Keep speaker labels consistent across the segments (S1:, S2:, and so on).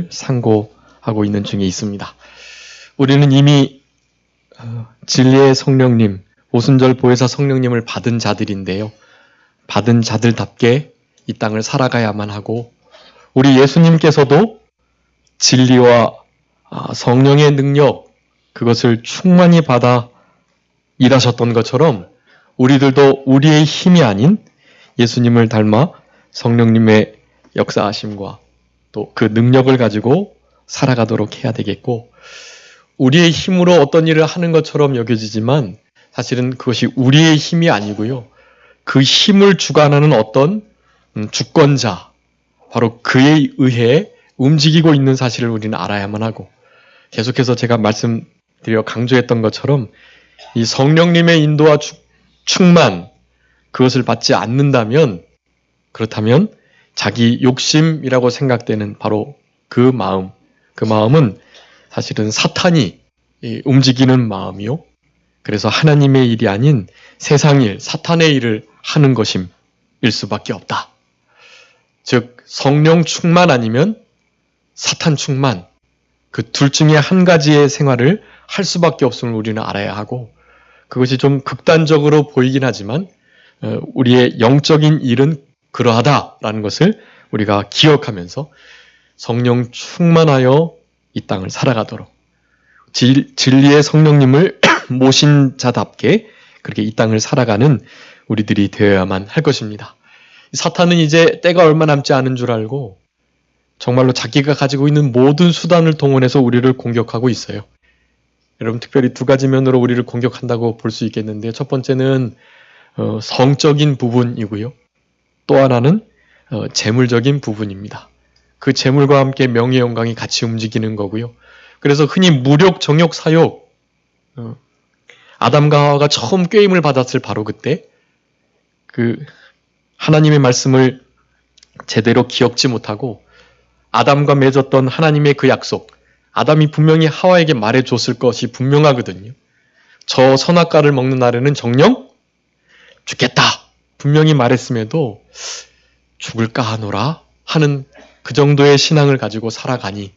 S1: 상고하고 있는 중에 있습니다. 우리는 이미 진리의 성령님, 오순절 보혜사 성령님을 받은 자들인데요. 받은 자들답게 이 땅을 살아가야만 하고, 우리 예수님께서도 진리와 성령의 능력, 그것을 충만히 받아 일하셨던 것처럼 우리들도 우리의 힘이 아닌 예수님을 닮아 성령님의 역사하심과 또 그 능력을 가지고 살아가도록 해야 되겠고, 우리의 힘으로 어떤 일을 하는 것처럼 여겨지지만 사실은 그것이 우리의 힘이 아니고요. 그 힘을 주관하는 어떤 주권자, 바로 그에 의해 움직이고 있는 사실을 우리는 알아야만 하고, 계속해서 제가 말씀드려 강조했던 것처럼 이 성령님의 인도와 충만, 그것을 받지 않는다면, 그렇다면 자기 욕심이라고 생각되는 바로 그 마음은 사실은 사탄이 움직이는 마음이요. 그래서 하나님의 일이 아닌 세상 일, 사탄의 일을 하는 것임일 수밖에 없다. 즉 성령 충만 아니면 사탄 충만, 그 둘 중에 한 가지의 생활을 할 수밖에 없음을 우리는 알아야 하고, 그것이 좀 극단적으로 보이긴 하지만 우리의 영적인 일은 그러하다라는 것을 우리가 기억하면서 성령 충만하여 이 땅을 살아가도록 진리의 성령님을 모신 자답게 그렇게 이 땅을 살아가는 우리들이 되어야만 할 것입니다. 사탄은 이제 때가 얼마 남지 않은 줄 알고 정말로 자기가 가지고 있는 모든 수단을 동원해서 우리를 공격하고 있어요. 여러분, 특별히 두 가지 면으로 우리를 공격한다고 볼 수 있겠는데, 첫 번째는 성적인 부분이고요. 또 하나는 재물적인 부분입니다. 그 재물과 함께 명예 영광이 같이 움직이는 거고요. 그래서 흔히 무력, 정욕, 사욕, 아담과 하와가 처음 꾀임을 받았을 바로 그때 그 하나님의 말씀을 제대로 기억지 못하고 아담과 맺었던 하나님의 그 약속, 아담이 분명히 하와에게 말해줬을 것이 분명하거든요. 저 선악과를 먹는 날에는 정녕 죽겠다. 분명히 말했음에도 죽을까 하노라 하는 그 정도의 신앙을 가지고 살아가니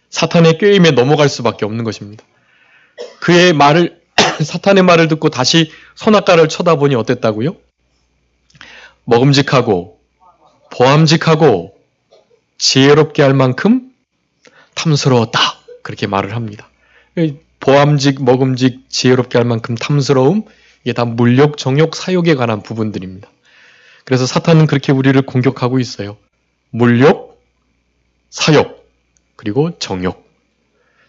S1: 사탄의 꾀임에 넘어갈 수밖에 없는 것입니다. 그의 말을, 사탄의 말을 듣고 다시 선악과를 쳐다보니 어땠다고요? 먹음직하고 보암직하고 지혜롭게 할 만큼 탐스러웠다. 그렇게 말을 합니다. 보암직, 먹음직, 지혜롭게 할 만큼 탐스러움, 이게 다 물욕, 정욕, 사욕에 관한 부분들입니다. 그래서 사탄은 그렇게 우리를 공격하고 있어요. 물욕, 사욕, 그리고 정욕.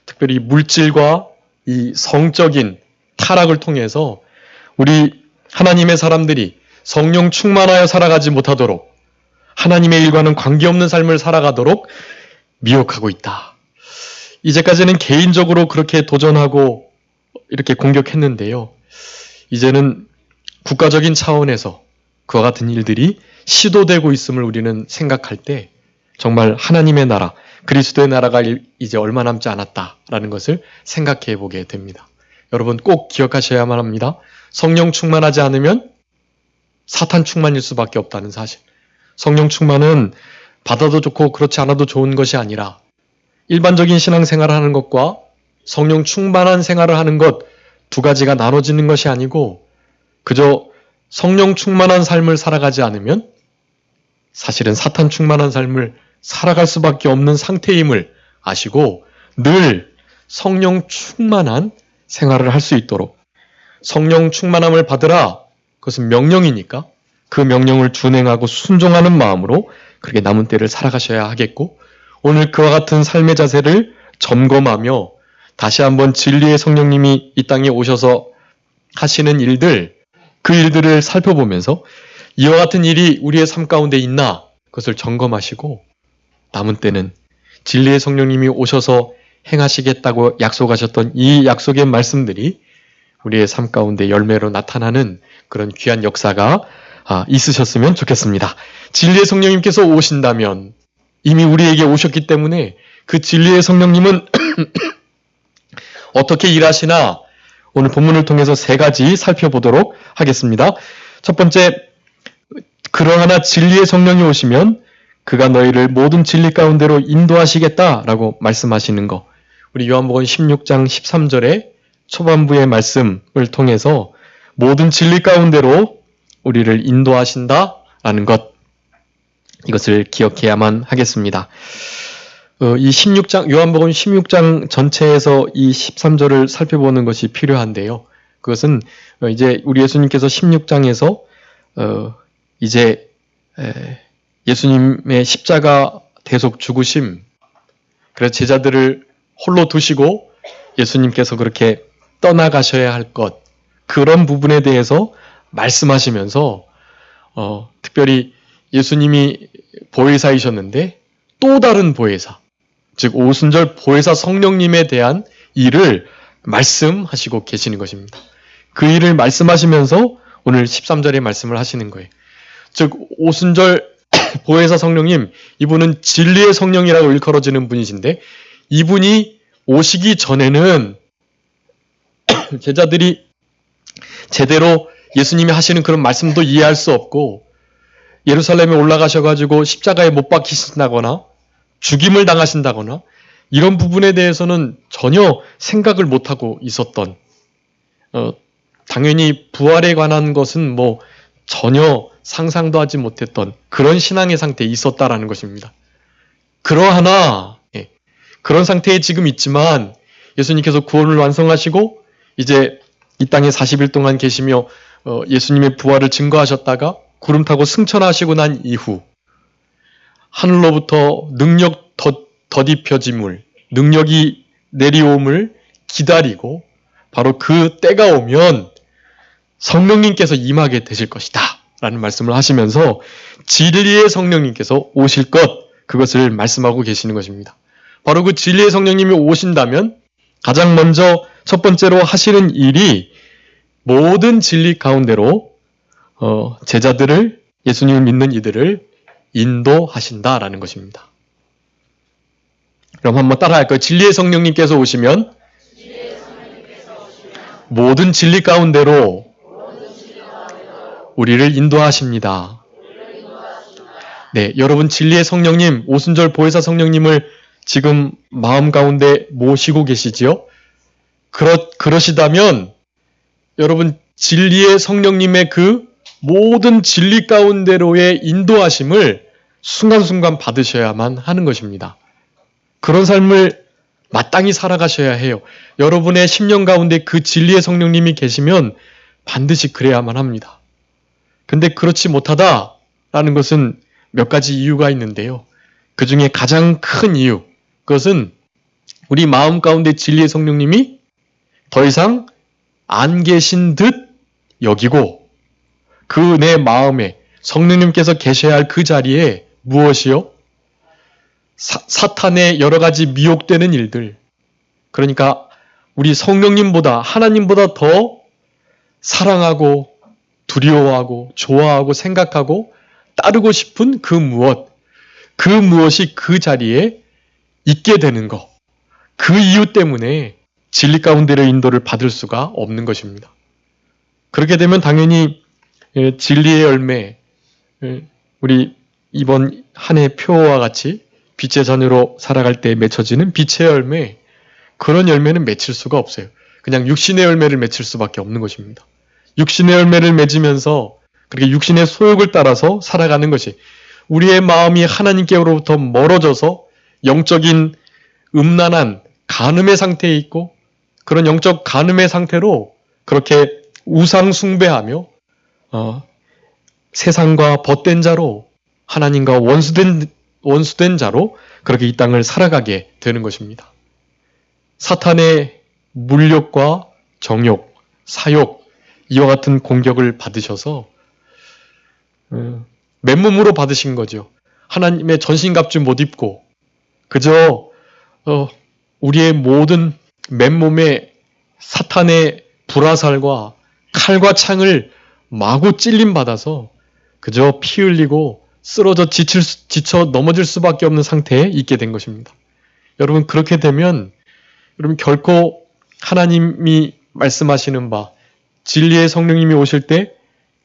S1: 특별히 물질과 이 성적인 타락을 통해서 우리 하나님의 사람들이 성령 충만하여 살아가지 못하도록, 하나님의 일과는 관계없는 삶을 살아가도록 미혹하고 있다. 이제까지는 개인적으로 그렇게 도전하고 이렇게 공격했는데요. 이제는 국가적인 차원에서 그와 같은 일들이 시도되고 있음을 우리는 생각할 때 정말 하나님의 나라, 그리스도의 나라가 이제 얼마 남지 않았다라는 것을 생각해 보게 됩니다. 여러분 꼭 기억하셔야만 합니다. 성령 충만하지 않으면 사탄 충만일 수밖에 없다는 사실. 성령 충만은 받아도 좋고 그렇지 않아도 좋은 것이 아니라 일반적인 신앙생활을 하는 것과 성령 충만한 생활을 하는 것 두 가지가 나눠지는 것이 아니고 그저 성령 충만한 삶을 살아가지 않으면 사실은 사탄 충만한 삶을 살아갈 수밖에 없는 상태임을 아시고 늘 성령 충만한 생활을 할 수 있도록 성령 충만함을 받으라. 그것은 명령이니까 그 명령을 준행하고 순종하는 마음으로 그렇게 남은 때를 살아가셔야 하겠고, 오늘 그와 같은 삶의 자세를 점검하며 다시 한번 진리의 성령님이 이 땅에 오셔서 하시는 일들, 그 일들을 살펴보면서 이와 같은 일이 우리의 삶 가운데 있나 그것을 점검하시고 남은 때는 진리의 성령님이 오셔서 행하시겠다고 약속하셨던 이 약속의 말씀들이 우리의 삶 가운데 열매로 나타나는 그런 귀한 역사가 있으셨으면 좋겠습니다. 진리의 성령님께서 오신다면 이미 우리에게 오셨기 때문에 그 진리의 성령님은 어떻게 일하시나 오늘 본문을 통해서 세 가지 살펴보도록 하겠습니다. 첫 번째, 그러하나 진리의 성령이 오시면 그가 너희를 모든 진리 가운데로 인도하시겠다라고 말씀하시는 거. 우리 요한복음 16장 13절의 초반부의 말씀을 통해서 모든 진리 가운데로 우리를 인도하신다라는 것. 이것을 기억해야만 하겠습니다. 이 16장, 요한복음 16장 전체에서 이 13절을 살펴보는 것이 필요한데요. 그것은 이제 우리 예수님께서 16장에서 이제 예수님의 십자가 대속 죽으심, 그래서 제자들을 홀로 두시고 예수님께서 그렇게 떠나가셔야 할 것, 그런 부분에 대해서 말씀하시면서 특별히 예수님이 보혜사이셨는데 또 다른 보혜사, 즉 오순절 보혜사 성령님에 대한 일을 말씀하시고 계시는 것입니다. 그 일을 말씀하시면서 오늘 13절에 말씀을 하시는 거예요. 즉 오순절 보혜사 성령님, 이분은 진리의 성령이라고 일컬어지는 분이신데 이분이 오시기 전에는 제자들이 제대로 예수님이 하시는 그런 말씀도 이해할 수 없고 예루살렘에 올라가셔가지고 십자가에 못 박히신다거나 죽임을 당하신다거나 이런 부분에 대해서는 전혀 생각을 못하고 있었던, 당연히 부활에 관한 것은 뭐 전혀 상상도 하지 못했던 그런 신앙의 상태에 있었다라는 것입니다. 그러하나 그런 상태에 지금 있지만 예수님께서 구원을 완성하시고 이제 이 땅에 40일 동안 계시며 예수님의 부활을 증거하셨다가 구름 타고 승천하시고 난 이후 하늘로부터 능력 덧입혀짐을, 능력이 내려옴을 기다리고 바로 그 때가 오면 성령님께서 임하게 되실 것이다 라는 말씀을 하시면서 진리의 성령님께서 오실 것, 그것을 말씀하고 계시는 것입니다. 바로 그 진리의 성령님이 오신다면 가장 먼저 첫 번째로 하시는 일이 모든 진리 가운데로 제자들을, 예수님을 믿는 이들을 인도하신다라는 것입니다. 그럼 한번 따라할까요? 진리의 성령님께서 오시면 모든 진리 가운데로 우리를 인도하십니다. 네, 여러분 진리의 성령님, 오순절 보혜사 성령님을 지금 마음 가운데 모시고 계시지요? 그러시다면 여러분 진리의 성령님의 그 모든 진리 가운데로의 인도하심을 순간순간 받으셔야만 하는 것입니다. 그런 삶을 마땅히 살아가셔야 해요. 여러분의 심령 가운데 그 진리의 성령님이 계시면 반드시 그래야만 합니다. 근데 그렇지 못하다라는 것은 몇 가지 이유가 있는데요. 그 중에 가장 큰 이유, 그것은 우리 마음 가운데 진리의 성령님이 더 이상 안 계신 듯 여기고 그 내 마음에 성령님께서 계셔야 할 그 자리에 무엇이요? 사탄의 여러 가지 미혹되는 일들, 그러니까 우리 성령님보다, 하나님보다 더 사랑하고 두려워하고 좋아하고 생각하고 따르고 싶은 그 무엇이 그 자리에 있게 되는 것, 그 이유 때문에 진리 가운데의 인도를 받을 수가 없는 것입니다. 그렇게 되면 당연히 진리의 열매, 우리 이번 한 해 표와 같이 빛의 자녀로 살아갈 때 맺혀지는 빛의 열매, 그런 열매는 맺힐 수가 없어요. 그냥 육신의 열매를 맺힐 수밖에 없는 것입니다. 육신의 열매를 맺으면서 그렇게 육신의 소욕을 따라서 살아가는 것이, 우리의 마음이 하나님께로부터 멀어져서 영적인 음란한 간음의 상태에 있고 그런 영적 간음의 상태로 그렇게 우상 숭배하며 세상과 벗된 자로, 하나님과 원수된 자로 그렇게 이 땅을 살아가게 되는 것입니다. 사탄의 물욕과 정욕, 사욕, 이와 같은 공격을 받으셔서 맨몸으로 받으신 거죠. 하나님의 전신갑주 못 입고 그저 우리의 모든 맨몸에 사탄의 불화살과 칼과 창을 마구 찔림받아서 그저 피 흘리고 쓰러져 지쳐 넘어질 수밖에 없는 상태에 있게 된 것입니다. 여러분, 그렇게 되면 여러분 결코 하나님이 말씀하시는 바 진리의 성령님이 오실 때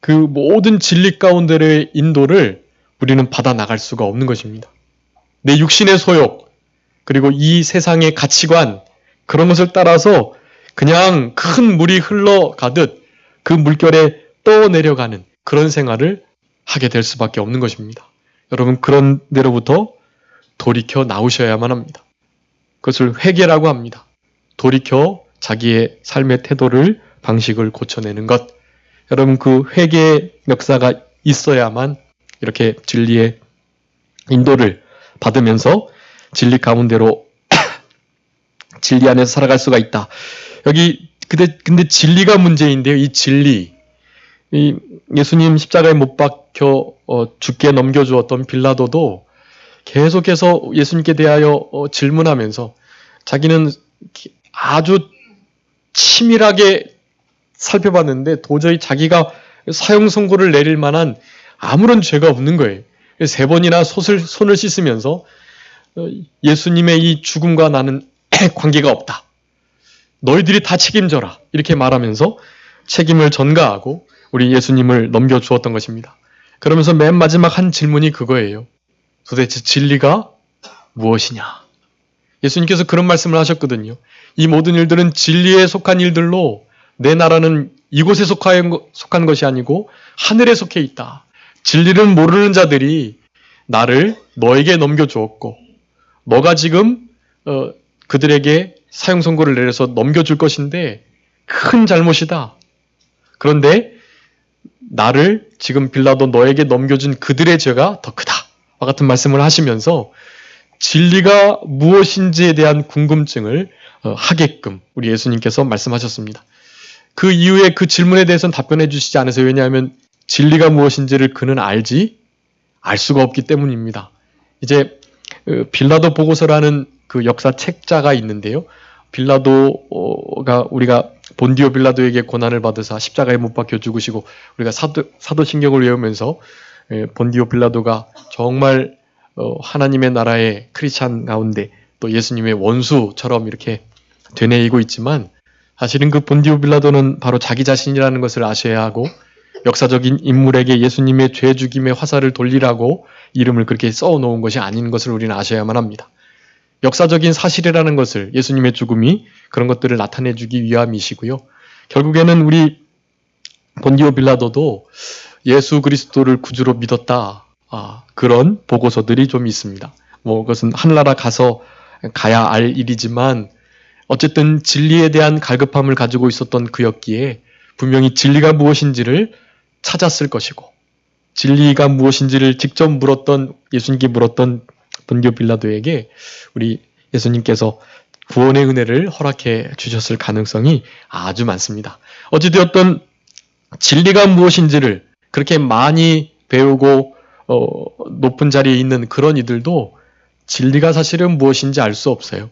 S1: 그 모든 진리 가운데의 인도를 우리는 받아 나갈 수가 없는 것입니다. 내 육신의 소욕, 그리고 이 세상의 가치관, 그런 것을 따라서 그냥 큰 물이 흘러가듯 그 물결에 떠내려가는 그런 생활을 하게 될 수밖에 없는 것입니다. 여러분, 그런 데로부터 돌이켜 나오셔야만 합니다. 그것을 회개라고 합니다. 돌이켜 자기의 삶의 태도를, 방식을 고쳐내는 것. 여러분, 그 회개의 역사가 있어야만 이렇게 진리의 인도를 받으면서 진리 가운데로 진리 안에서 살아갈 수가 있다. 여기 근데 진리가 문제인데요. 이 진리, 이 예수님 십자가에 못 박혀 죽게 넘겨주었던 빌라도도 계속해서 예수님께 대하여 질문하면서 자기는 아주 치밀하게 살펴봤는데 도저히 자기가 사형 선고를 내릴 만한 아무런 죄가 없는 거예요. 3번이나 손을 씻으면서 예수님의 이 죽음과 나는 관계가 없다. 너희들이 다 책임져라. 이렇게 말하면서 책임을 전가하고 우리 예수님을 넘겨주었던 것입니다. 그러면서 맨 마지막 한 질문이 그거예요. 도대체 진리가 무엇이냐? 예수님께서 그런 말씀을 하셨거든요. 이 모든 일들은 진리에 속한 일들로 내 나라는 이곳에 속한 것이 아니고 하늘에 속해 있다. 진리를 모르는 자들이 나를 너에게 넘겨주었고 너가 지금 그들에게 사형 선고를 내려서 넘겨줄 것인데 큰 잘못이다. 그런데 나를 지금 빌라도 너에게 넘겨준 그들의 죄가 더 크다. 와 같은 말씀을 하시면서 진리가 무엇인지에 대한 궁금증을 하게끔 우리 예수님께서 말씀하셨습니다. 그 이후에 그 질문에 대해서는 답변해 주시지 않으세요. 왜냐하면 진리가 무엇인지를 그는 알 수가 없기 때문입니다. 이제 빌라도 보고서라는 그 역사 책자가 있는데요. 빌라도가 우리가 본디오 빌라도에게 고난을 받으사 십자가에 못 박혀 죽으시고 우리가 사도신경을 외우면서 본디오 빌라도가 정말 하나님의 나라의 크리스찬 가운데 또 예수님의 원수처럼 이렇게 되뇌이고 있지만 사실은 그 본디오 빌라도는 바로 자기 자신이라는 것을 아셔야 하고 역사적인 인물에게 예수님의 죄 죽임의 화살을 돌리라고 이름을 그렇게 써놓은 것이 아닌 것을 우리는 아셔야만 합니다. 역사적인 사실이라는 것을 예수님의 죽음이 그런 것들을 나타내주기 위함이시고요. 결국에는 우리 본디오 빌라도도 예수 그리스도를 구주로 믿었다. 그런 보고서들이 좀 있습니다. 그것은 하늘나라 가야 알 일이지만 어쨌든 진리에 대한 갈급함을 가지고 있었던 그였기에 분명히 진리가 무엇인지를 찾았을 것이고 진리가 무엇인지를 직접 예수님께 물었던 본디오 빌라도에게 우리 예수님께서 구원의 은혜를 허락해 주셨을 가능성이 아주 많습니다. 어찌되었든 진리가 무엇인지를 그렇게 많이 배우고 높은 자리에 있는 그런 이들도 진리가 사실은 무엇인지 알 수 없어요.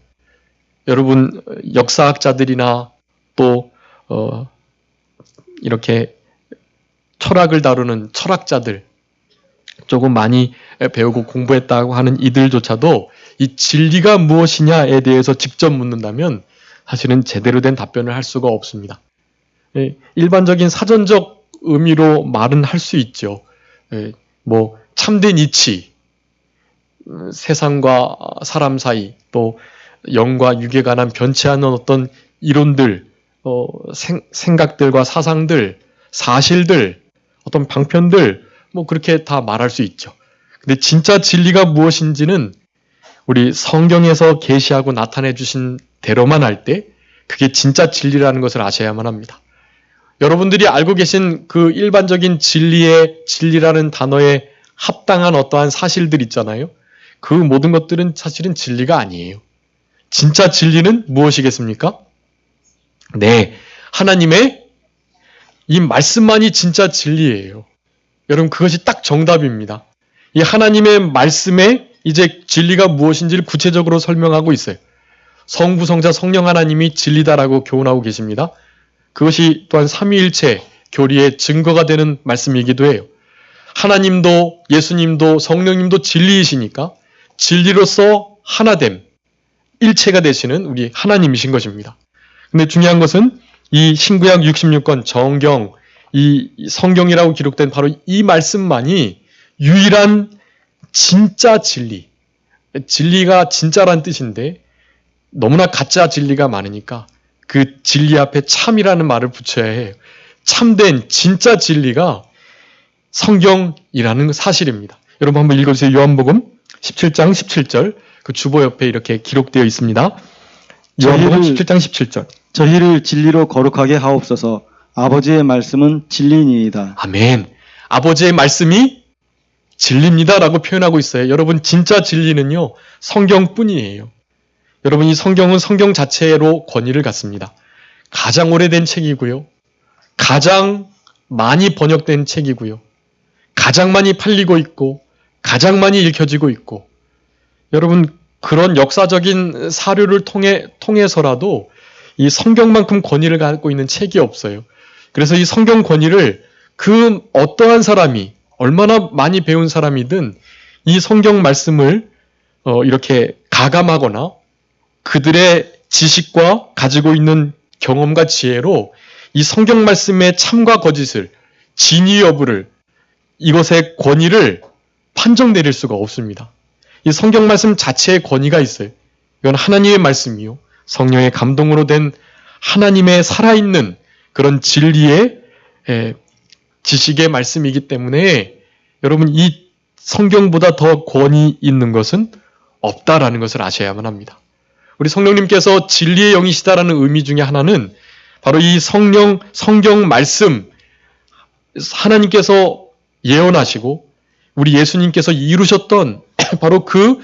S1: 여러분 역사학자들이나 또 이렇게 철학을 다루는 철학자들 조금 많이 배우고 공부했다고 하는 이들조차도 이 진리가 무엇이냐에 대해서 직접 묻는다면 사실은 제대로 된 답변을 할 수가 없습니다. 일반적인 사전적 의미로 말은 할 수 있죠. 참된 이치, 세상과 사람 사이, 또 영과 육에 관한 변치 않는 어떤 이론들, 생각들과 사상들, 사실들, 어떤 방편들, 그렇게 다 말할 수 있죠. 근데 진짜 진리가 무엇인지는 우리 성경에서 계시하고 나타내 주신 대로만 할 때 그게 진짜 진리라는 것을 아셔야만 합니다. 여러분들이 알고 계신 그 일반적인 진리라는 단어에 합당한 어떠한 사실들 있잖아요. 그 모든 것들은 사실은 진리가 아니에요. 진짜 진리는 무엇이겠습니까? 네, 하나님의 이 말씀만이 진짜 진리예요. 여러분 그것이 딱 정답입니다. 이 하나님의 말씀에 이제 진리가 무엇인지를 구체적으로 설명하고 있어요. 성부, 성자, 성령 하나님이 진리다라고 교훈하고 계십니다. 그것이 또한 삼위일체 교리의 증거가 되는 말씀이기도 해요. 하나님도 예수님도 성령님도 진리이시니까 진리로서 하나됨, 일체가 되시는 우리 하나님이신 것입니다. 근데 중요한 것은 이 신구약 66권 정경, 이 성경이라고 기록된 바로 이 말씀만이 유일한 진짜 진리. 진리가 진짜란 뜻인데 너무나 가짜 진리가 많으니까 그 진리 앞에 참이라는 말을 붙여야 해요. 참된 진짜 진리가 성경이라는 사실입니다. 여러분 한번 읽어주세요. 요한복음 17장 17절. 그 주보 옆에 이렇게 기록되어 있습니다. 요한복음 17장 17절.
S2: 저희를 진리로 거룩하게 하옵소서. 아버지의 말씀은 진리니이다.
S1: 아멘. 아버지의 말씀이 진리입니다라고 표현하고 있어요. 여러분 진짜 진리는요. 성경뿐이에요. 여러분 이 성경은 성경 자체로 권위를 갖습니다. 가장 오래된 책이고요. 가장 많이 번역된 책이고요. 가장 많이 팔리고 있고 가장 많이 읽혀지고 있고 여러분 그런 역사적인 사료를 통해서라도 이 성경만큼 권위를 갖고 있는 책이 없어요. 그래서 이 성경 권위를 그 어떠한 사람이 얼마나 많이 배운 사람이든 이 성경 말씀을 이렇게 가감하거나 그들의 지식과 가지고 있는 경험과 지혜로 이 성경 말씀의 참과 거짓을 진위 여부를 이것의 권위를 판정 내릴 수가 없습니다. 이 성경 말씀 자체의 권위가 있어요. 이건 하나님의 말씀이요. 성령의 감동으로 된 하나님의 살아있는 그런 진리의 지식의 말씀이기 때문에 여러분 이 성경보다 더 권위 있는 것은 없다라는 것을 아셔야만 합니다. 우리 성령님께서 진리의 영이시다라는 의미 중에 하나는 바로 이 성경 말씀 하나님께서 예언하시고 우리 예수님께서 이루셨던 바로 그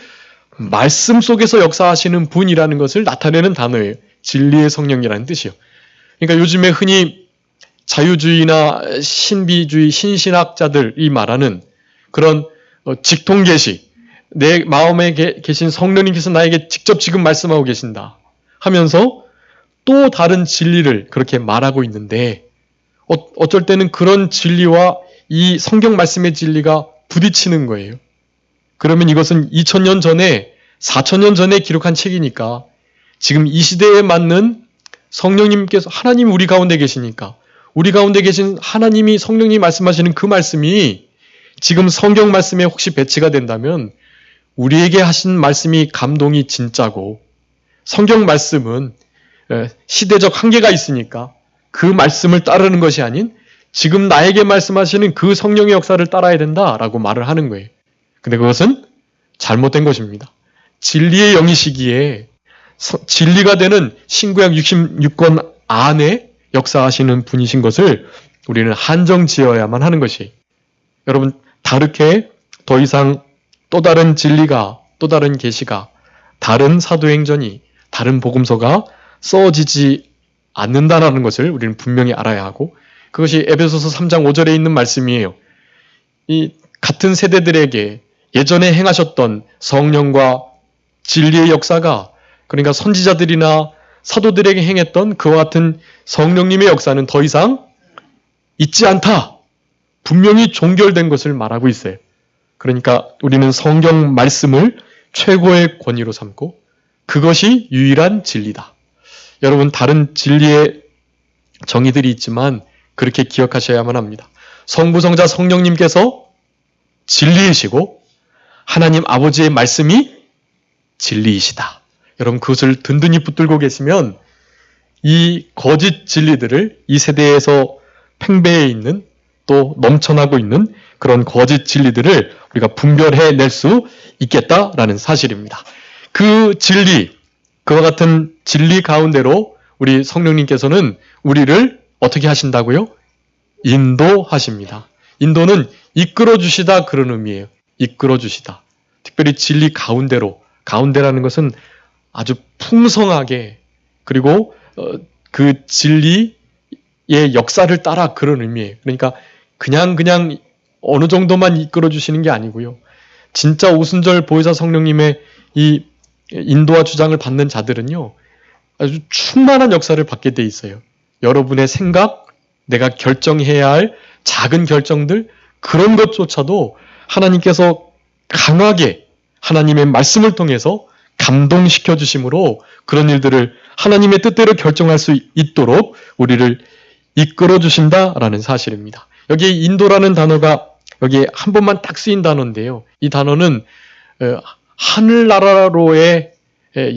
S1: 말씀 속에서 역사하시는 분이라는 것을 나타내는 단어예요. 진리의 성령이라는 뜻이요. 그러니까 요즘에 흔히 자유주의나 신비주의, 신신학자들이 말하는 그런 직통계시, 내 마음에 계신 성령님께서 나에게 직접 지금 말씀하고 계신다 하면서 또 다른 진리를 그렇게 말하고 있는데 어쩔 때는 그런 진리와 이 성경 말씀의 진리가 부딪히는 거예요. 그러면 이것은 2000년 전에 4000년 전에 기록한 책이니까 지금 이 시대에 맞는 성령님께서 하나님 우리 가운데 계시니까 우리 가운데 계신 하나님이 성령님이 말씀하시는 그 말씀이 지금 성경 말씀에 혹시 배치가 된다면 우리에게 하신 말씀이 감동이 진짜고 성경 말씀은 시대적 한계가 있으니까 그 말씀을 따르는 것이 아닌 지금 나에게 말씀하시는 그 성령의 역사를 따라야 된다라고 말을 하는 거예요. 근데 그것은 잘못된 것입니다. 진리의 영이시기에 진리가 되는 신구약 66권 안에 역사하시는 분이신 것을 우리는 한정지어야만 하는 것이 여러분 다르게 더 이상 또 다른 진리가 또 다른 계시가 다른 사도행전이 다른 복음서가 써지지 않는다라는 것을 우리는 분명히 알아야 하고 그것이 에베소서 3장 5절에 있는 말씀이에요. 이 같은 세대들에게 예전에 행하셨던 성령과 진리의 역사가 그러니까 선지자들이나 사도들에게 행했던 그와 같은 성령님의 역사는 더 이상 있지 않다. 분명히 종결된 것을 말하고 있어요. 그러니까 우리는 성경 말씀을 최고의 권위로 삼고 그것이 유일한 진리다. 여러분 다른 진리의 정의들이 있지만 그렇게 기억하셔야만 합니다. 성부, 성자, 성령님께서 진리이시고 하나님 아버지의 말씀이 진리이시다. 여러분 그것을 든든히 붙들고 계시면 이 거짓 진리들을 이 세대에서 팽배해 있는 또 넘쳐나고 있는 그런 거짓 진리들을 우리가 분별해낼 수 있겠다라는 사실입니다. 그 진리, 그와 같은 진리 가운데로 우리 성령님께서는 우리를 어떻게 하신다고요? 인도하십니다. 인도는 이끌어 주시다 그런 의미예요. 이끌어 주시다. 특별히 진리 가운데로, 가운데라는 것은 아주 풍성하게 그리고 그 진리의 역사를 따라 그런 의미예요. 그러니까 그냥 어느 정도만 이끌어 주시는 게 아니고요. 진짜 오순절 보혜사 성령님의 이 인도와 주장을 받는 자들은요. 아주 충만한 역사를 받게 돼 있어요. 여러분의 생각, 내가 결정해야 할 작은 결정들 그런 것조차도 하나님께서 강하게 하나님의 말씀을 통해서 감동시켜 주심으로 그런 일들을 하나님의 뜻대로 결정할 수 있도록 우리를 이끌어 주신다라는 사실입니다. 여기 인도라는 단어가 여기에 한 번만 딱 쓰인 단어인데요. 이 단어는 하늘나라로의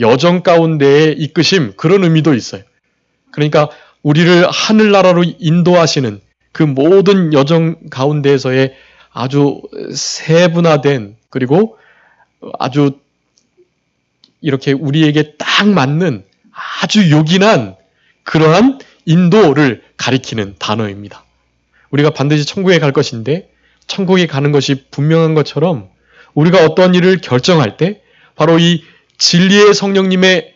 S1: 여정 가운데에 이끄심, 그런 의미도 있어요. 그러니까 우리를 하늘나라로 인도하시는 그 모든 여정 가운데에서의 아주 세분화된, 그리고 아주 이렇게 우리에게 딱 맞는 아주 요긴한 그러한 인도를 가리키는 단어입니다. 우리가 반드시 천국에 갈 것인데 천국에 가는 것이 분명한 것처럼 우리가 어떤 일을 결정할 때 바로 이 진리의 성령님의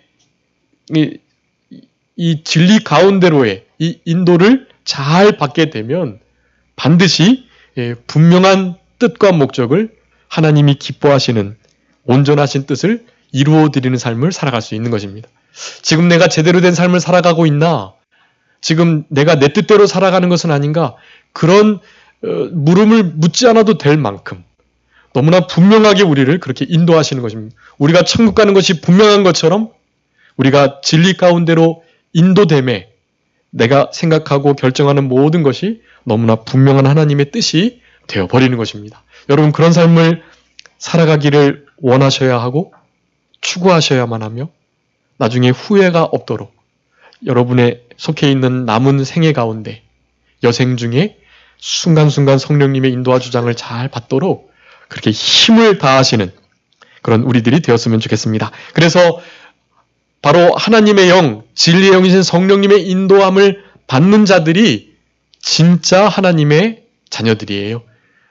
S1: 이 진리 가운데로의 이 인도를 잘 받게 되면 반드시 분명한 뜻과 목적을, 하나님이 기뻐하시는 온전하신 뜻을 이루어 드리는 삶을 살아갈 수 있는 것입니다. 지금 내가 제대로 된 삶을 살아가고 있나? 지금 내가 내 뜻대로 살아가는 것은 아닌가? 그런 물음을 묻지 않아도 될 만큼 너무나 분명하게 우리를 그렇게 인도하시는 것입니다. 우리가 천국 가는 것이 분명한 것처럼 우리가 진리 가운데로 인도됨에 내가 생각하고 결정하는 모든 것이 너무나 분명한 하나님의 뜻이 되어버리는 것입니다. 여러분, 그런 삶을 살아가기를 원하셔야 하고 추구하셔야만 하며 나중에 후회가 없도록 여러분의 속해 있는 남은 생애 가운데 여생 중에 순간순간 성령님의 인도와 주장을 잘 받도록 그렇게 힘을 다하시는 그런 우리들이 되었으면 좋겠습니다. 그래서 바로 하나님의 영, 진리의 영이신 성령님의 인도함을 받는 자들이 진짜 하나님의 자녀들이에요.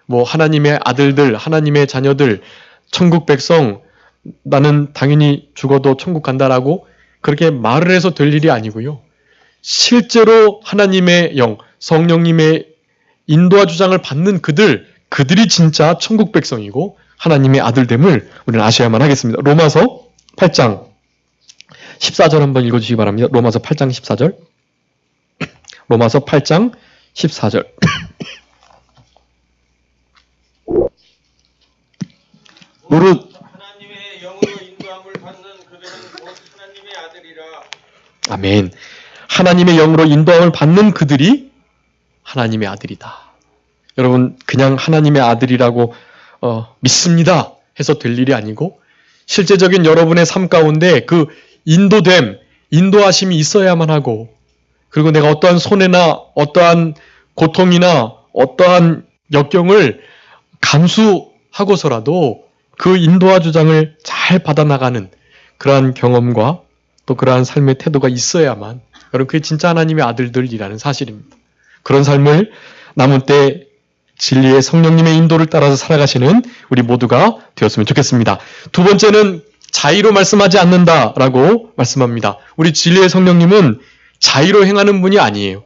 S1: 뭐 하나님의 아들들, 하나님의 자녀들, 천국 백성, 나는 당연히 죽어도 천국 간다라고 그렇게 말을 해서 될 일이 아니고요. 실제로 하나님의 영, 성령님의 인도와 주장을 받는 그들이 진짜 천국 백성이고 하나님의 아들됨을 우리는 아셔야만 하겠습니다. 로마서 8장 14절 한번 읽어주시기 바랍니다. 로마서 8장 14절. 로마서 8장 14절.
S2: 무릇
S3: 하나님의 영으로 인도함을 받는 그들은 곧 하나님의 아들이라.
S1: 아멘. 하나님의 영으로 인도함을 받는 그들이 하나님의 아들이다. 여러분, 그냥 하나님의 아들이라고 믿습니다 해서 될 일이 아니고 실제적인 여러분의 삶 가운데 그 인도하심이 있어야만 하고, 그리고 내가 어떠한 손해나 어떠한 고통이나 어떠한 역경을 감수하고서라도 그 인도와 주장을 잘 받아나가는 그러한 경험과 또 그러한 삶의 태도가 있어야만, 여러분, 그게 진짜 하나님의 아들들이라는 사실입니다. 그런 삶을 남은 때 진리의 성령님의 인도를 따라서 살아가시는 우리 모두가 되었으면 좋겠습니다. 두 번째는 자의로 말씀하지 않는다라고 말씀합니다. 우리 진리의 성령님은 자의로 행하는 분이 아니에요.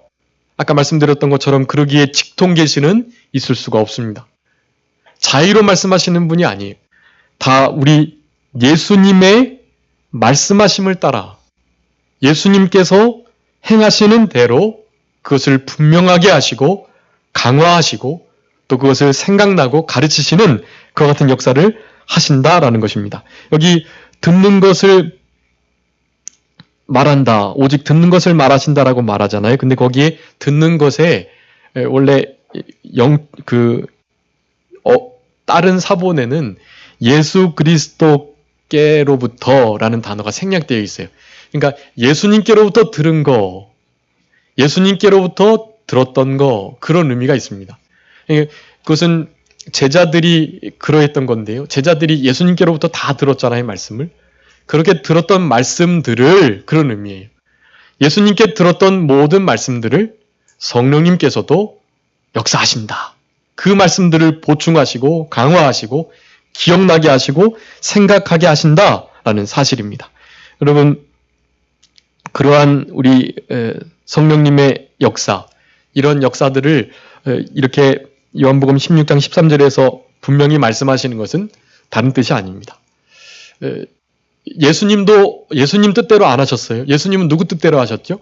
S1: 아까 말씀드렸던 것처럼 그러기에 직통 계시는 있을 수가 없습니다. 자의로 말씀하시는 분이 아니에요. 다 우리 예수님의 말씀하심을 따라 예수님께서 행하시는 대로 그것을 분명하게 하시고 강화하시고 또 그것을 생각나고 가르치시는 그와 같은 역사를 하신다라는 것입니다. 여기 듣는 것을 말한다, 오직 듣는 것을 말하신다라고 말하잖아요. 근데 거기에 듣는 것에 원래 다른 사본에는 예수 그리스도께로부터라는 단어가 생략되어 있어요. 그러니까 예수님께로부터 들은 거, 예수님께로부터 들었던 거, 그런 의미가 있습니다. 그것은 제자들이 그러했던 건데요. 제자들이 예수님께로부터 다 들었잖아요, 말씀을. 그렇게 들었던 말씀들을, 그런 의미예요. 예수님께 들었던 모든 말씀들을 성령님께서도 역사하신다. 그 말씀들을 보충하시고 강화하시고 기억나게 하시고 생각하게 하신다라는 사실입니다. 여러분, 그러한 우리 성령님의 역사, 이런 역사들을 이렇게 요한복음 16장 13절에서 분명히 말씀하시는 것은 다른 뜻이 아닙니다. 예수님도 예수님 뜻대로 안 하셨어요. 예수님은 누구 뜻대로 하셨죠?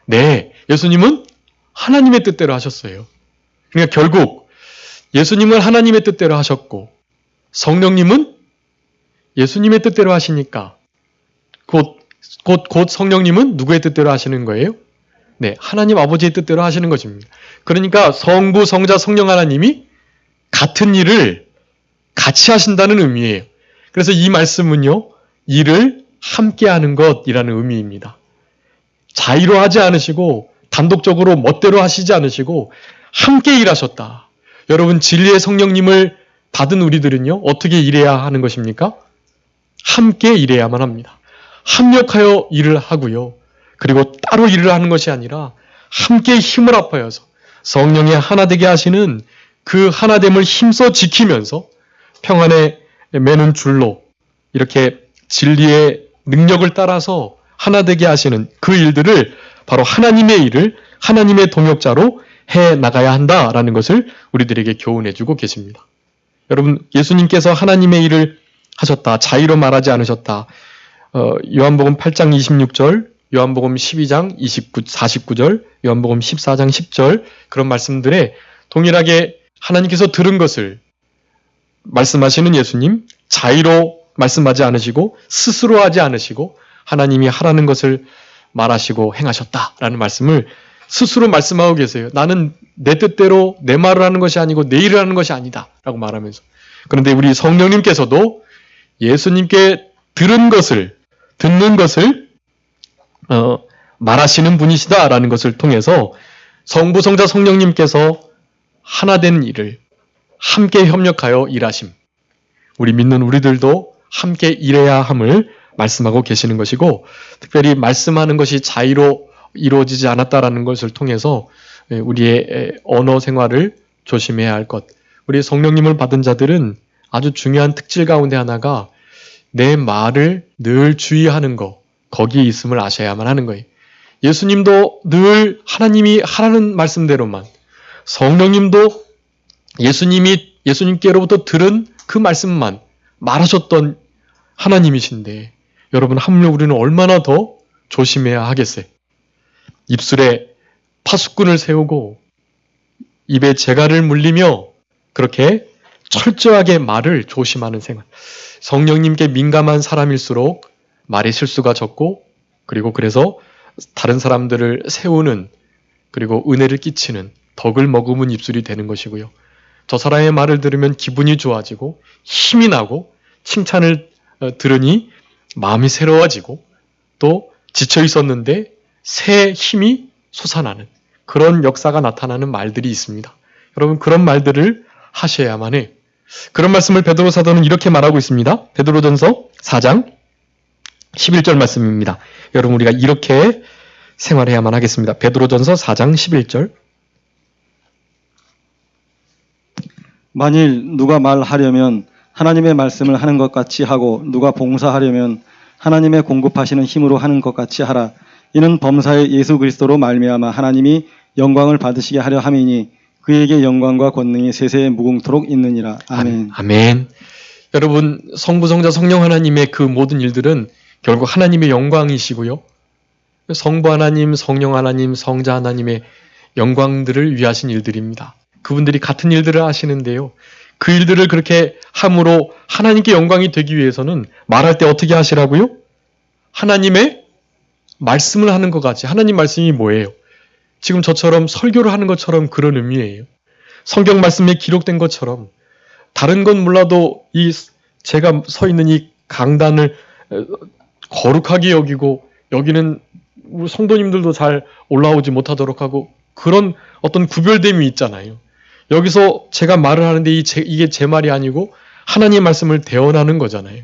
S1: 네, 예수님은 하나님의 뜻대로 하셨어요. 그러니까 결국 예수님은 하나님의 뜻대로 하셨고 성령님은 예수님의 뜻대로 하시니까 곧 성령님은 누구의 뜻대로 하시는 거예요? 네, 하나님 아버지의 뜻대로 하시는 것입니다. 그러니까 성부, 성자, 성령 하나님이 같은 일을 같이 하신다는 의미예요. 그래서 이 말씀은요, 일을 함께 하는 것이라는 의미입니다. 자의로 하지 않으시고 단독적으로 멋대로 하시지 않으시고 함께 일하셨다. 여러분, 진리의 성령님을 받은 우리들은요, 어떻게 일해야 하는 것입니까? 함께 일해야만 합니다. 합력하여 일을 하고요. 그리고 따로 일을 하는 것이 아니라 함께 힘을 합하여서 성령의 하나 되게 하시는 그 하나됨을 힘써 지키면서 평안에 매는 줄로 이렇게 진리의 능력을 따라서 하나 되게 하시는 그 일들을 바로 하나님의 일을 하나님의 동역자로 해 나가야 한다라는 것을 우리들에게 교훈해 주고 계십니다. 여러분, 예수님께서 하나님의 일을 하셨다. 자의로 말하지 않으셨다. 요한복음 8장 26절, 요한복음 12장 49절, 요한복음 14장 10절 그런 말씀들에 동일하게 하나님께서 들은 것을 말씀하시는 예수님, 자의로 말씀하지 않으시고 스스로 하지 않으시고 하나님이 하라는 것을 말하시고 행하셨다라는 말씀을 스스로 말씀하고 계세요. 나는 내 뜻대로 내 말을 하는 것이 아니고 내 일을 하는 것이 아니다 라고 말하면서. 그런데 우리 성령님께서도 예수님께 듣는 것을 말하시는 분이시다라는 것을 통해서 성부, 성자, 성령님께서 하나된 일을 함께 협력하여 일하심. 우리 믿는 우리들도 함께 일해야 함을 말씀하고 계시는 것이고, 특별히 말씀하는 것이 자의로 이루어지지 않았다라는 것을 통해서 우리의 언어 생활을 조심해야 할 것. 우리 성령님을 받은 자들은 아주 중요한 특질 가운데 하나가 내 말을 늘 주의하는 것, 거기에 있음을 아셔야만 하는 거예요. 예수님도 늘 하나님이 하라는 말씀대로만, 성령님도 예수님께로부터 들은 그 말씀만 말하셨던 하나님이신데, 여러분, 하물며 우리는 얼마나 더 조심해야 하겠어요. 입술에 파수꾼을 세우고 입에 재갈을 물리며 그렇게 철저하게 말을 조심하는 생활. 성령님께 민감한 사람일수록 말의 실수가 적고, 그리고 그래서 다른 사람들을 세우는, 그리고 은혜를 끼치는, 덕을 머금은 입술이 되는 것이고요. 저 사람의 말을 들으면 기분이 좋아지고 힘이 나고 칭찬을 들으니 마음이 새로워지고 또 지쳐 있었는데 새 힘이 솟아나는 그런 역사가 나타나는 말들이 있습니다. 여러분, 그런 말들을 하셔야만 해요. 그런 말씀을 베드로 사도는 이렇게 말하고 있습니다. 베드로전서 4장 11절 말씀입니다. 여러분, 우리가 이렇게 생활해야만 하겠습니다. 베드로전서 4장 11절.
S2: 만일 누가 말하려면 하나님의 말씀을 하는 것 같이 하고 누가 봉사하려면 하나님의 공급하시는 힘으로 하는 것 같이 하라. 이는 범사의 예수 그리스도로 말미암아 하나님이 영광을 받으시게 하려 함이니 그에게 영광과 권능이 세세에 무궁토록 있느니라. 아멘.
S1: 아멘. 여러분, 성부, 성자, 성령 하나님의 그 모든 일들은 결국 하나님의 영광이시고요. 성부 하나님, 성령 하나님, 성자 하나님의 영광들을 위하신 일들입니다. 그분들이 같은 일들을 하시는데요. 그 일들을 그렇게 함으로 하나님께 영광이 되기 위해서는 말할 때 어떻게 하시라고요? 하나님의 말씀을 하는 것 같이. 하나님 말씀이 뭐예요? 지금 저처럼 설교를 하는 것처럼 그런 의미예요. 성경 말씀에 기록된 것처럼 다른 건 몰라도 제가 서 있는 이 강단을 거룩하게 여기고 여기는 우리 성도님들도 잘 올라오지 못하도록 하고 그런 어떤 구별됨이 있잖아요. 여기서 제가 말을 하는데 이게 제 말이 아니고 하나님의 말씀을 대언하는 거잖아요.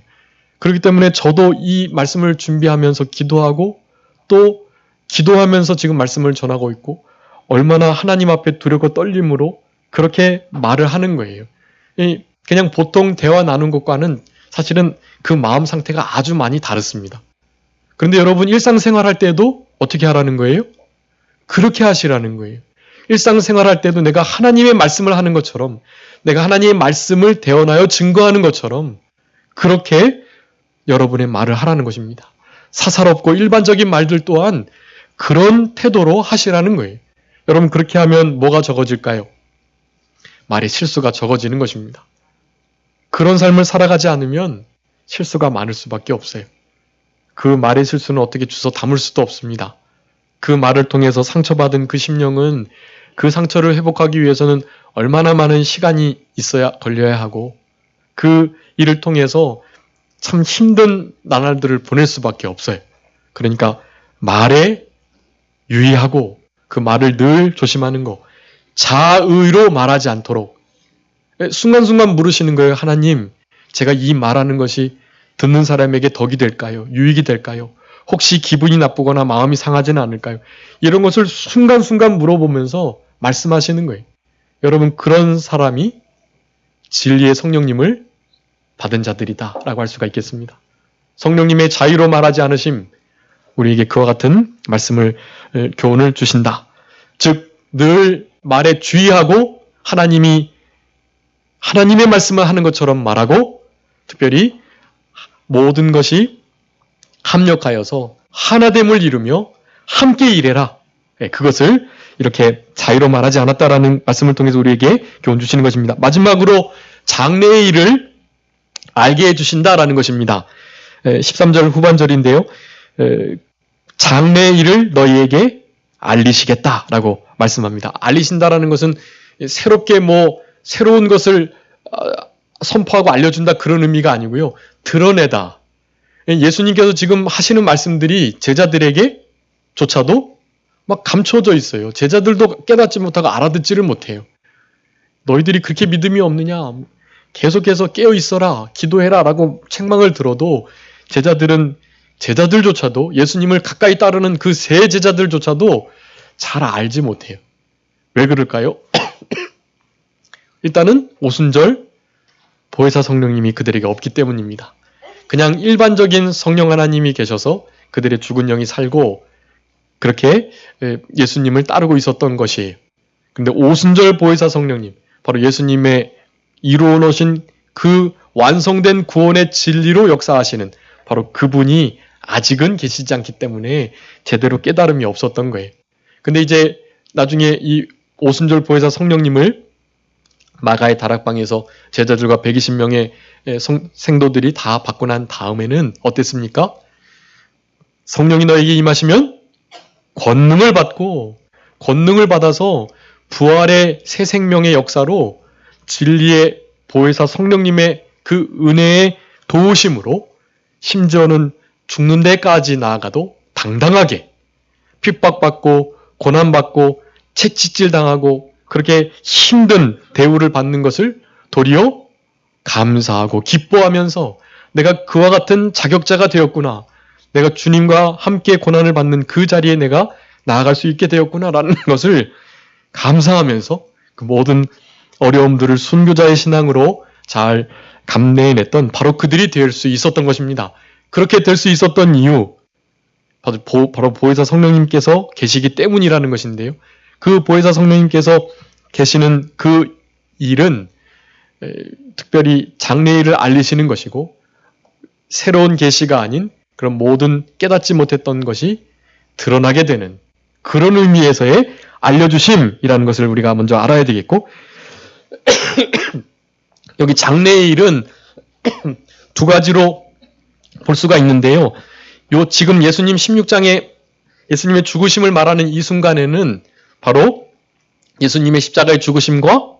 S1: 그렇기 때문에 저도 이 말씀을 준비하면서 기도하고 또 기도하면서 지금 말씀을 전하고 있고 얼마나 하나님 앞에 두렵고 떨림으로 그렇게 말을 하는 거예요. 그냥 보통 대화 나눈 것과는 사실은 그 마음 상태가 아주 많이 다릅니다. 그런데 여러분, 일상생활 할 때도 어떻게 하라는 거예요? 그렇게 하시라는 거예요. 일상생활 할 때도 내가 하나님의 말씀을 하는 것처럼, 내가 하나님의 말씀을 대언하여 증거하는 것처럼 그렇게 여러분의 말을 하라는 것입니다. 사사롭고 일반적인 말들 또한 그런 태도로 하시라는 거예요. 여러분, 그렇게 하면 뭐가 적어질까요? 말의 실수가 적어지는 것입니다. 그런 삶을 살아가지 않으면 실수가 많을 수밖에 없어요. 그 말의 실수는 어떻게 주워 담을 수도 없습니다. 그 말을 통해서 상처받은 그 심령은 그 상처를 회복하기 위해서는 얼마나 많은 시간이 걸려야 하고 그 일을 통해서 참 힘든 나날들을 보낼 수밖에 없어요. 그러니까 말에 유의하고 그 말을 늘 조심하는 거. 자의로 말하지 않도록. 순간순간 물으시는 거예요. 하나님, 제가 이 말하는 것이 듣는 사람에게 덕이 될까요? 유익이 될까요? 혹시 기분이 나쁘거나 마음이 상하지는 않을까요? 이런 것을 순간순간 물어보면서 말씀하시는 거예요. 여러분, 그런 사람이 진리의 성령님을 받은 자들이다 라고 할 수가 있겠습니다. 성령님의 자유로 말하지 않으심, 우리에게 그와 같은 교훈을 주신다. 즉, 늘 말에 주의하고 하나님의 말씀을 하는 것처럼 말하고 특별히 모든 것이 합력하여서 하나됨을 이루며 함께 일해라. 그것을 이렇게 자유로 말하지 않았다라는 말씀을 통해서 우리에게 교훈 주시는 것입니다. 마지막으로 장래의 일을 알게 해주신다라는 것입니다. 13절 후반절인데요. 장래의 일을 너희에게 알리시겠다라고 말씀합니다. 알리신다라는 것은 새롭게 새로운 것을 선포하고 알려준다 그런 의미가 아니고요. 드러내다. 예수님께서 지금 하시는 말씀들이 제자들에게조차도 막 감춰져 있어요. 제자들도 깨닫지 못하고 알아듣지를 못해요. 너희들이 그렇게 믿음이 없느냐? 계속해서 깨어 있어라, 기도해라 라고 책망을 들어도 제자들조차도 예수님을 가까이 따르는 그 세 제자들조차도 잘 알지 못해요. 왜 그럴까요? 일단은 오순절 보혜사 성령님이 그들에게 없기 때문입니다. 그냥 일반적인 성령 하나님이 계셔서 그들의 죽은 영이 살고 그렇게 예수님을 따르고 있었던 것이에요. 근데 오순절 보혜사 성령님, 바로 예수님의 이루어 놓으신 그 완성된 구원의 진리로 역사하시는 바로 그분이 아직은 계시지 않기 때문에 제대로 깨달음이 없었던 거예요. 근데 이제 나중에 이 오순절 보혜사 성령님을 마가의 다락방에서 제자들과 120명의 생도들이 다 받고 난 다음에는 어땠습니까? 성령이 너에게 임하시면 권능을 받아서 부활의 새 생명의 역사로 진리의 보혜사 성령님의 그 은혜의 도우심으로 심지어는 죽는 데까지 나아가도 당당하게 핍박받고 고난받고 채찍질 당하고 그렇게 힘든 대우를 받는 것을 도리어 감사하고 기뻐하면서 내가 그와 같은 자격자가 되었구나. 내가 주님과 함께 고난을 받는 그 자리에 내가 나아갈 수 있게 되었구나라는 것을 감사하면서 그 모든 어려움들을 순교자의 신앙으로 잘 감내해냈던 바로 그들이 될 수 있었던 것입니다. 그렇게 될 수 있었던 이유, 바로 보혜사 성령님께서 계시기 때문이라는 것인데요. 그 보혜사 성령님께서 계시는 그 일은 특별히 장래일을 알리시는 것이고 새로운 계시가 아닌 그런 모든 깨닫지 못했던 것이 드러나게 되는 그런 의미에서의 알려주심이라는 것을 우리가 먼저 알아야 되겠고 여기 장래의 일은 두 가지로 볼 수가 있는데요. 지금 예수님 16장에 예수님의 죽으심을 말하는 이 순간에는 바로 예수님의 십자가의 죽으심과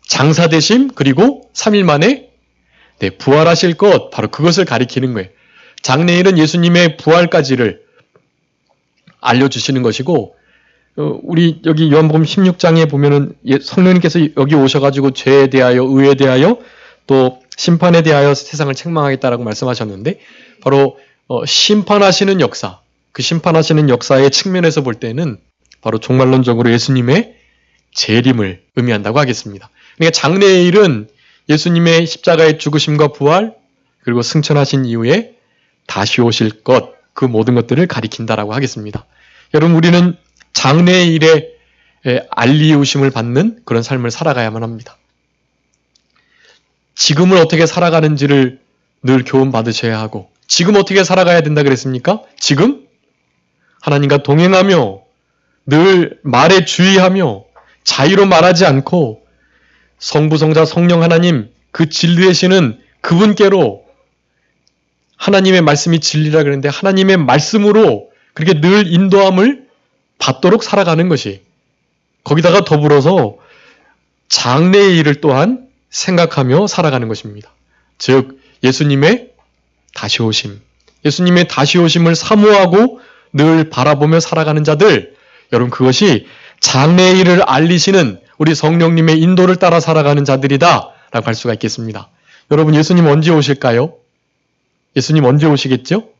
S1: 장사되심 그리고 3일 만에 부활하실 것 바로 그것을 가리키는 거예요. 장래일은 예수님의 부활까지를 알려주시는 것이고 우리 여기 요한복음 16장에 보면은 성령님께서 여기 오셔가지고 죄에 대하여 의에 대하여 또 심판에 대하여 세상을 책망하겠다라고 말씀하셨는데 바로 심판하시는 역사 그 심판하시는 역사의 측면에서 볼 때는 바로 종말론적으로 예수님의 재림을 의미한다고 하겠습니다. 그러니까 장래일은 예수님의 십자가의 죽으심과 부활 그리고 승천하신 이후에 다시 오실 것 그 모든 것들을 가리킨다라고 하겠습니다. 여러분 우리는 장래의 일에 알리우심을 받는 그런 삶을 살아가야만 합니다. 지금을 어떻게 살아가는지를 늘 교훈 받으셔야 하고 지금 어떻게 살아가야 된다 그랬습니까? 지금 하나님과 동행하며 늘 말에 주의하며 자유로 말하지 않고 성부, 성자, 성령 하나님 그 진리 되시는 그분께로 하나님의 말씀이 진리라 그랬는데 하나님의 말씀으로 그렇게 늘 인도함을 받도록 살아가는 것이 거기다가 더불어서 장래의 일을 또한 생각하며 살아가는 것입니다. 즉 예수님의 다시 오심, 예수님의 다시 오심을 사모하고 늘 바라보며 살아가는 자들, 여러분 그것이 장래의 일을 알리시는 우리 성령님의 인도를 따라 살아가는 자들이다 라고 할 수가 있겠습니다. 여러분 예수님 언제 오실까요? 예수님 언제 오시겠죠?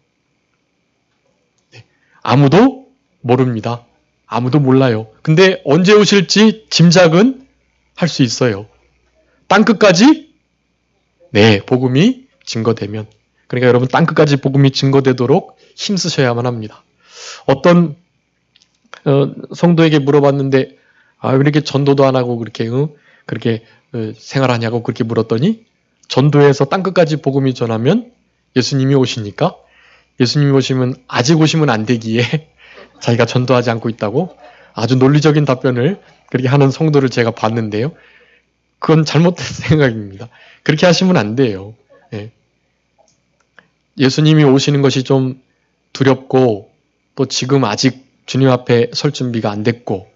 S1: 네, 아무도 모릅니다. 아무도 몰라요. 근데 언제 오실지 짐작은 할 수 있어요. 땅끝까지? 네, 복음이 증거되면. 그러니까 여러분 땅끝까지 복음이 증거되도록 힘쓰셔야만 합니다. 어떤 성도에게 물어봤는데 왜 이렇게 전도도 안 하고 그렇게 생활하냐고 그렇게 물었더니 전도에서 땅끝까지 복음이 전하면 예수님이 오시니까 예수님이 오시면 아직 오시면 안 되기에 자기가 전도하지 않고 있다고 아주 논리적인 답변을 그렇게 하는 성도를 제가 봤는데요. 그건 잘못된 생각입니다. 그렇게 하시면 안 돼요. 예. 예수님이 오시는 것이 좀 두렵고 또 지금 아직 주님 앞에 설 준비가 안 됐고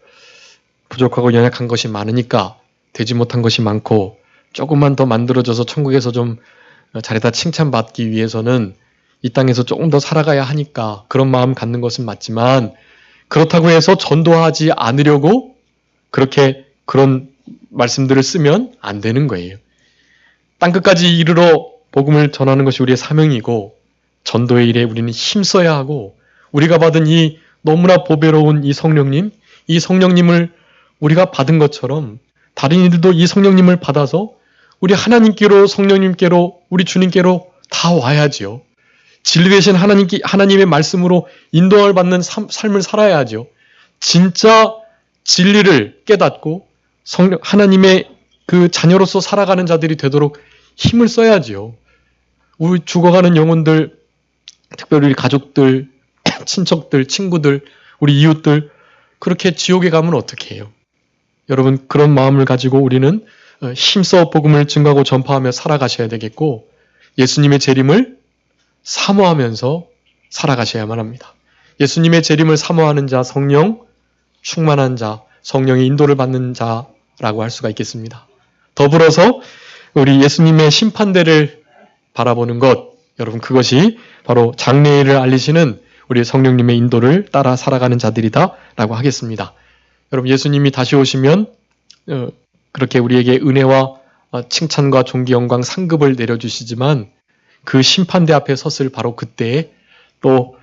S1: 부족하고 연약한 것이 많으니까 되지 못한 것이 많고 조금만 더 만들어져서 천국에서 좀 잘했다 칭찬받기 위해서는 이 땅에서 조금 더 살아가야 하니까 그런 마음 갖는 것은 맞지만 그렇다고 해서 전도하지 않으려고 그런 말씀들을 쓰면 안 되는 거예요. 땅끝까지 이르러 복음을 전하는 것이 우리의 사명이고 전도의 일에 우리는 힘써야 하고 우리가 받은 이 너무나 보배로운 이 성령님을 우리가 받은 것처럼 다른 이들도 이 성령님을 받아서 우리 하나님께로 성령님께로 우리 주님께로 다 와야지요. 진리 되신 하나님의 말씀으로 인도를 받는 삶을 살아야죠. 진짜 진리를 깨닫고 하나님의 그 자녀로서 살아가는 자들이 되도록 힘을 써야지요. 우리 죽어가는 영혼들, 특별히 우리 가족들, 친척들, 친구들, 우리 이웃들 그렇게 지옥에 가면 어떻게 해요? 여러분 그런 마음을 가지고 우리는 힘써 복음을 증거하고 전파하며 살아가셔야 되겠고 예수님의 재림을 사모하면서 살아가셔야만 합니다. 예수님의 재림을 사모하는 자, 성령 충만한 자, 성령의 인도를 받는 자라고 할 수가 있겠습니다. 더불어서 우리 예수님의 심판대를 바라보는 것, 여러분 그것이 바로 장래일을 알리시는 우리 성령님의 인도를 따라 살아가는 자들이다 라고 하겠습니다. 여러분 예수님이 다시 오시면 그렇게 우리에게 은혜와 칭찬과 존귀 영광 상급을 내려주시지만 그 심판대 앞에 섰을 바로 그때에 또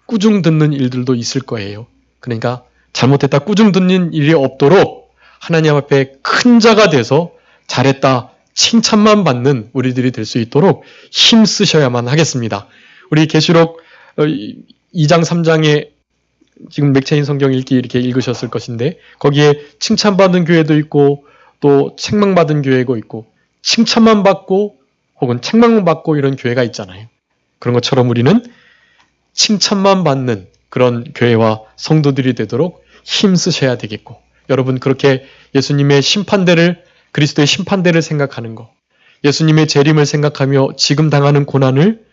S1: 꾸중 듣는 일들도 있을 거예요. 그러니까 잘못했다 꾸중 듣는 일이 없도록 하나님 앞에 큰 자가 돼서 잘했다 칭찬만 받는 우리들이 될 수 있도록 힘쓰셔야만 하겠습니다. 우리 계시록 2장 3장에 지금 맥체인 성경 읽기 이렇게 읽으셨을 것인데 거기에 칭찬받은 교회도 있고 또 책망받은 교회도 있고 칭찬만 받고 혹은 책망만 받고 이런 교회가 있잖아요. 그런 것처럼 우리는 칭찬만 받는 그런 교회와 성도들이 되도록 힘쓰셔야 되겠고 여러분 그렇게 예수님의 심판대를 그리스도의 심판대를 생각하는 것 예수님의 재림을 생각하며 지금 당하는 고난을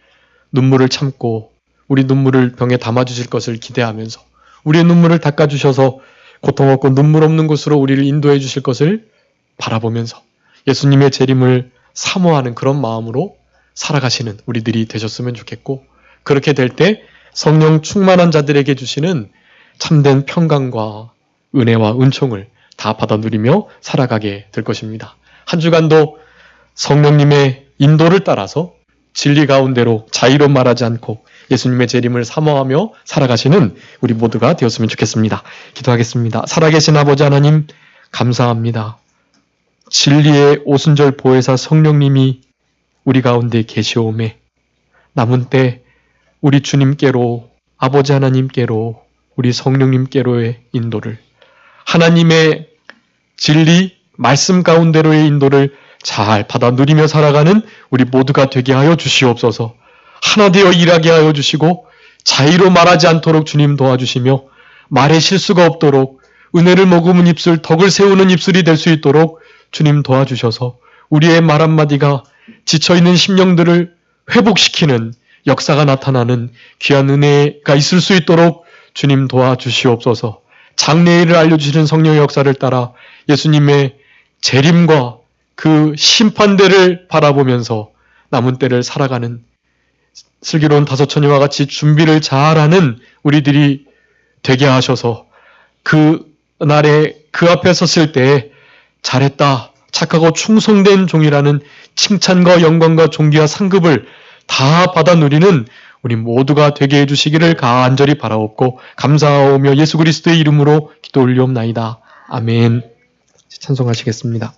S1: 눈물을 참고 우리 눈물을 병에 담아주실 것을 기대하면서 우리의 눈물을 닦아주셔서 고통 없고 눈물 없는 곳으로 우리를 인도해 주실 것을 바라보면서 예수님의 재림을 사모하는 그런 마음으로 살아가시는 우리들이 되셨으면 좋겠고 그렇게 될 때 성령 충만한 자들에게 주시는 참된 평강과 은혜와 은총을 다 받아 누리며 살아가게 될 것입니다. 한 주간도 성령님의 인도를 따라서 진리 가운데로 자의로 말하지 않고 예수님의 재림을 사모하며 살아가시는 우리 모두가 되었으면 좋겠습니다. 기도하겠습니다. 살아계신 아버지 하나님 감사합니다. 진리의 오순절 보혜사 성령님이 우리 가운데 계시오매 남은 때 우리 주님께로 아버지 하나님께로 우리 성령님께로의 인도를 하나님의 진리 말씀 가운데로의 인도를 잘 받아 누리며 살아가는 우리 모두가 되게 하여 주시옵소서. 하나 되어 일하게 하여 주시고 자의로 말하지 않도록 주님 도와주시며 말에 실수가 없도록 은혜를 머금은 입술, 덕을 세우는 입술이 될 수 있도록 주님 도와주셔서 우리의 말 한마디가 지쳐있는 심령들을 회복시키는 역사가 나타나는 귀한 은혜가 있을 수 있도록 주님 도와주시옵소서. 장래일을 알려주시는 성령의 역사를 따라 예수님의 재림과 그 심판대를 바라보면서 남은 때를 살아가는 슬기로운 다섯 처녀와 같이 준비를 잘하는 우리들이 되게 하셔서 그 날에 그 앞에 섰을 때 잘했다, 착하고 충성된 종이라는 칭찬과 영광과 존귀와 상급을 다 받아 누리는 우리 모두가 되게 해주시기를 간절히 바라옵고 감사하오며 예수 그리스도의 이름으로 기도 올리옵나이다. 아멘. 찬송하시겠습니다.